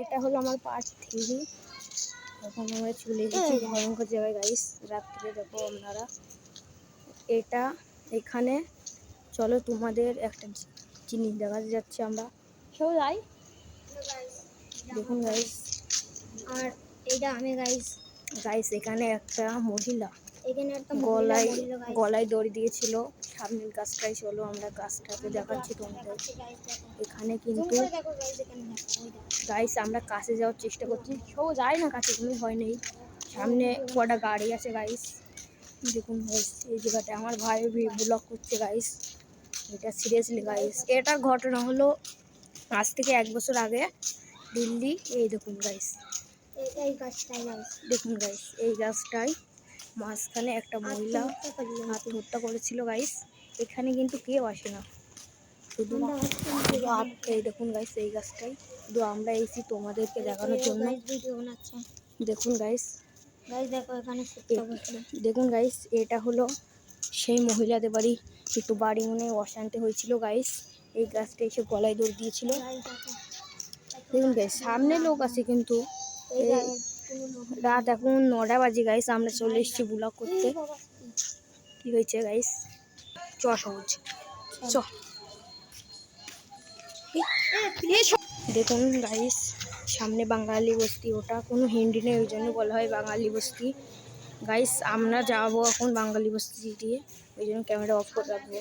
এটা হলো আমার পার্ট 3। এখন আমরা চলে এসেছি ভয়ঙ্কর জায়গায় গাইস। রাত্রে দেখো আপনারা এটা এখানে। চলো তোমাদের একটা জিনিস দেখাতে যাচ্ছে আমরা। কেউ যাই দেখুন গাইস। আর এইটা আমি গাইস। গাইস এখানে একটা মহিলা এখানে একটা গলায় দড়ি দিয়েছিল সামনের গাছটাই। চলো আমরা গাছটাকে দেখাচ্ছি তোমাদের। এখানে কিন্তু গাইস আমরা কাছে যাওয়ার চেষ্টা করছি, কেউ যায় না কাছে, কোনো ভয় নেই। সামনে কটা গাড়ি আছে গাইস। দেখুন গাইস এই জায়গাটা আমার ভাই ব্লগ করছে গাইস। এটা সিরিয়াসলি গাইস, এটার ঘটনা হলো আজ থেকে 1 বছর আগে দিল্লি। এই দেখুন গাইস, এই গাছটাই গাইস। দেখুন গাইস এই গাছটাই মাঝখানে একটা মহিলা আত্মহত্যা করেছিল গাইস। এখানে কিন্তু কেউ আসে না, শুধু এই দেখুন গাইস এই গাছটাই শুধু আমরা এসেছি তোমাদেরকে দেখানোর জন্য। দেখুন গাইস, দেখো এখানে দেখুন গাইস এটা হলো সেই মহিলাদের বাড়ি। একটু বাড়ি মনে অশান্তি হয়েছিল গাইস, এই গাছটা এসে গলায় দড়ি দিয়েছিল। দেখুন গাইস সামনে লোক আছে কিন্তু রাত এখন 9টা বাজে গাইস। আমরা চলে এসেছি ব্লগ করতে। কি হয়েছে গাইস? সবুজ দেখুন গাইস সামনে বাঙালি বস্তি, ওটা কোনো হিন্দি নেই ওই জন্য বলা হয় বাঙালি বস্তি গাইস। আমরা যাবো এখন বাঙালি বস্তি দিয়ে, ওই জন্য ক্যামেরা অফ করে রাখবো।